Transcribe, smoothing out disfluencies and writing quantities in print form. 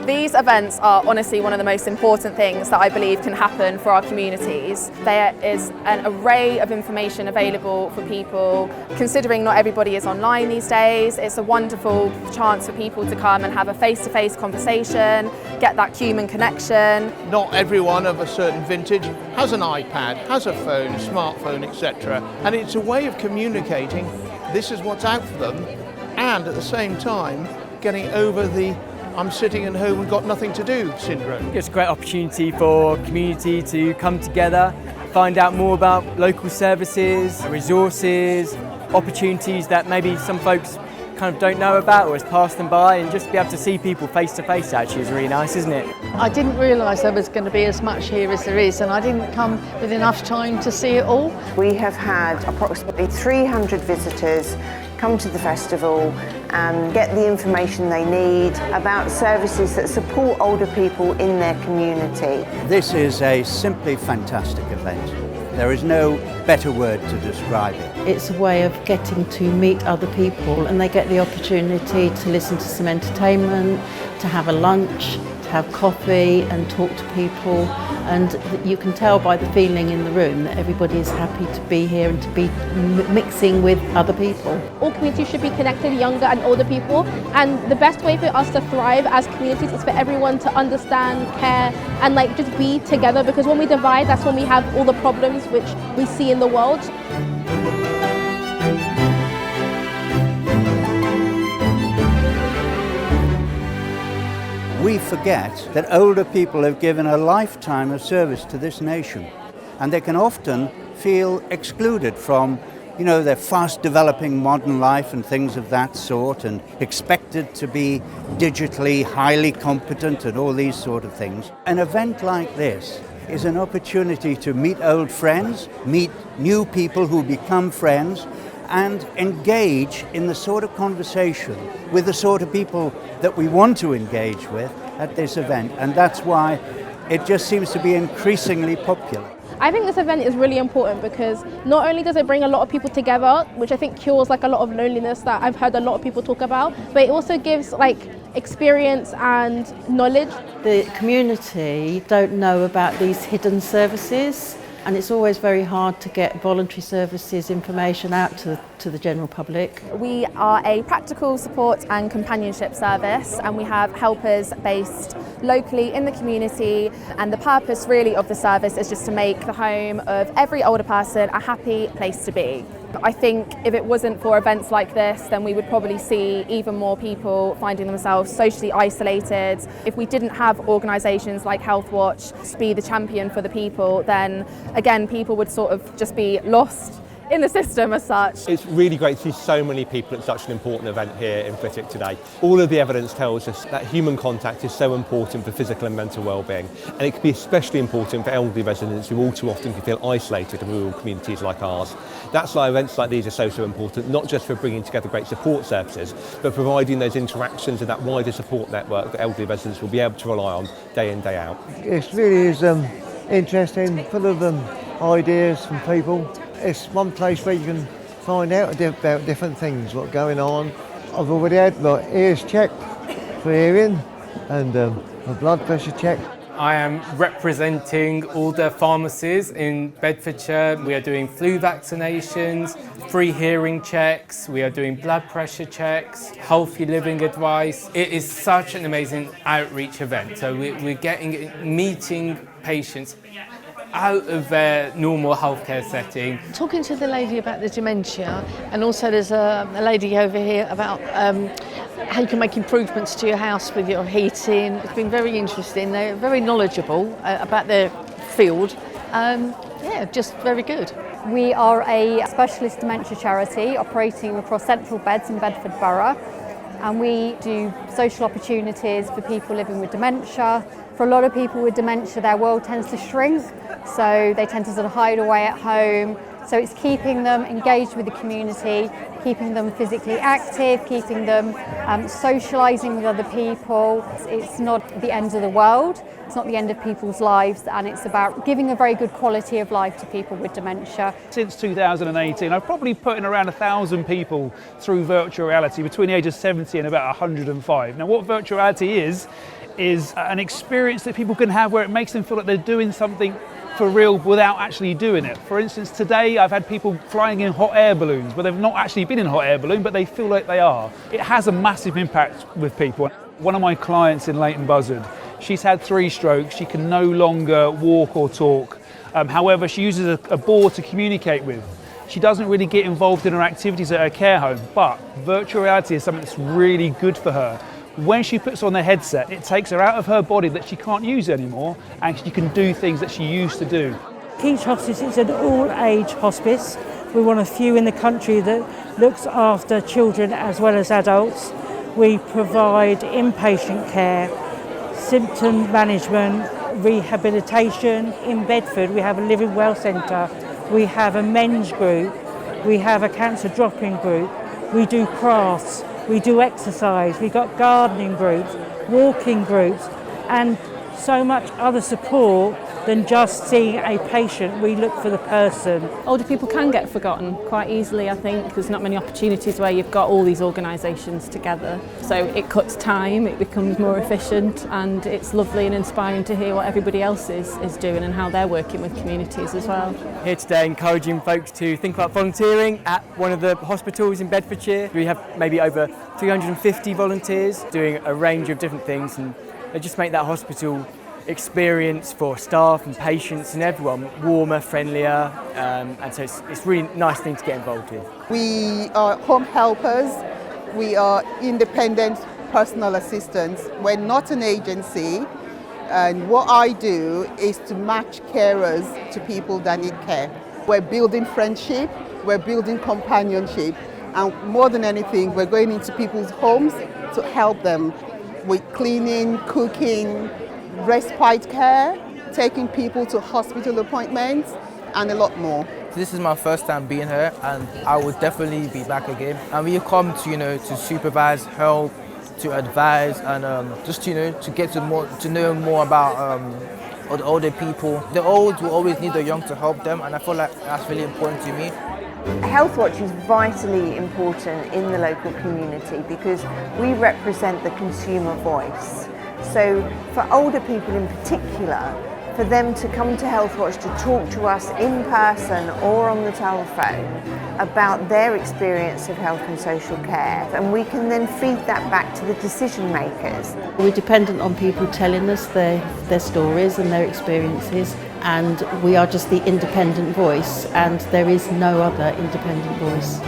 These events are honestly one of the most important things that I believe can happen for our communities. There is an array of information available for people. Considering not everybody is online these days, it's a wonderful chance for people to come and have a face-to-face conversation, get that human connection. Not everyone of a certain vintage has an iPad, has a phone, a smartphone, etc. And it's a way of communicating this is what's out for them, and at the same time getting over the I'm sitting at home and got nothing to do syndrome. It's a great opportunity for community to come together, find out more about local services, resources, opportunities that maybe some folks kind of don't know about or has passed them by, and just be able to see people face to face actually is really nice, isn't it? I didn't realise there was going to be as much here as there is, and I didn't come with enough time to see it all. We have had approximately 300 visitors come to the festival and get the information they need about services that support older people in their community. This is a simply fantastic event. There is no better word to describe it. It's a way of getting to meet other people, and they get the opportunity to listen to some entertainment, to have a lunch, to have coffee and talk to people, and you can tell by the feeling in the room that everybody is happy to be here and to be mixing with other people. All communities should be connected, younger and older people, and the best way for us to thrive as communities is for everyone to understand, care, and just be together, because when we divide, that's when we have all the problems which we see in the world. We forget that older people have given a lifetime of service to this nation, and they can often feel excluded from, their fast developing modern life and things of that sort, and expected to be digitally highly competent and all these sort of things. An event like this is an opportunity to meet old friends, meet new people who become friends, and engage in the sort of conversation with the sort of people that we want to engage with at this event. And that's why it just seems to be increasingly popular. I think this event is really important because not only does it bring a lot of people together, which I think cures a lot of loneliness that I've heard a lot of people talk about, but it also gives experience and knowledge. The community don't know about these hidden services, and it's always very hard to get voluntary services information out to the general public. We are a practical support and companionship service, and we have helpers based locally in the community, and the purpose really of the service is just to make the home of every older person a happy place to be. I think if it wasn't for events like this, then we would probably see even more people finding themselves socially isolated. If we didn't have organisations like Health Watch to be the champion for the people, then again people would sort of just be lost in the system as such. It's really great to see so many people at such an important event here in Flitwick today. All of the evidence tells us that human contact is so important for physical and mental well-being, and it can be especially important for elderly residents who all too often can feel isolated in rural communities like ours. That's why events like these are so important, not just for bringing together great support services, but providing those interactions and that wider support network that elderly residents will be able to rely on day in, day out. It really is interesting, full of ideas from people. It's one place where you can find out about different things, what's going on. I've already had my ears checked for hearing and my blood pressure checked. I am representing all the pharmacies in Bedfordshire. We are doing flu vaccinations, free hearing checks, we are doing blood pressure checks, healthy living advice. It is such an amazing outreach event. So we're meeting patients out of their normal healthcare setting. Talking to the lady about the dementia, and also there's a lady over here about how you can make improvements to your house with your heating. It's been very interesting. They're very knowledgeable about their field. Just very good. We are a specialist dementia charity operating across central beds in Bedford Borough, and we do social opportunities for people living with dementia. For a lot of people with dementia, their world tends to shrink, so they tend to sort of hide away at home. So it's keeping them engaged with the community, keeping them physically active, keeping them socialising with other people. It's not the end of the world, it's not the end of people's lives, and it's about giving a very good quality of life to people with dementia. Since 2018, I've probably put in around 1,000 people through virtual reality between the ages of 70 and about 105. Now what virtual reality is is an experience that people can have where it makes them feel like they're doing something for real without actually doing it. For instance, today I've had people flying in hot air balloons where they've not actually been in a hot air balloon, but they feel like they are. It has a massive impact with people. One of my clients in Leighton Buzzard, she's had 3 strokes. She can no longer walk or talk. However, she uses a board to communicate with. She doesn't really get involved in her activities at her care home, but virtual reality is something that's really good for her. When she puts on the headset, it takes her out of her body that she can't use anymore, and she can do things that she used to do. Keach Hospice is an all-age hospice. We're one of few in the country that looks after children as well as adults. We provide inpatient care, symptom management, rehabilitation. In Bedford, we have a Living Well Centre. We have a men's group. We have a cancer drop-in group. We do crafts. We do exercise. We've got gardening groups, walking groups, and so much other support than just seeing a patient. We look for the person. Older people can get forgotten quite easily, I think. There's not many opportunities where you've got all these organisations together. So it cuts time, it becomes more efficient, and it's lovely and inspiring to hear what everybody else is doing and how they're working with communities as well. Here today encouraging folks to think about volunteering at one of the hospitals in Bedfordshire. We have maybe over 350 volunteers doing a range of different things, and they just make that hospital experience for staff and patients and everyone warmer, friendlier, and so it's a really nice thing to get involved with. We are home helpers, we are independent personal assistants. We're not an agency, and what I do is to match carers to people that need care. We're building friendship, we're building companionship, and more than anything, we're going into people's homes to help them with cleaning, cooking, respite care, taking people to hospital appointments, and a lot more. This is my first time being here, and I will definitely be back again. And we come to, to supervise, help, to advise, and just, to get to know more about the older people. The old will always need the young to help them, and I feel like that's really important to me. Healthwatch is vitally important in the local community because we represent the consumer voice. So for older people in particular, for them to come to Healthwatch to talk to us in person or on the telephone about their experience of health and social care, and we can then feed that back to the decision makers. We're dependent on people telling us their stories and their experiences, and we are just the independent voice, and there is no other independent voice.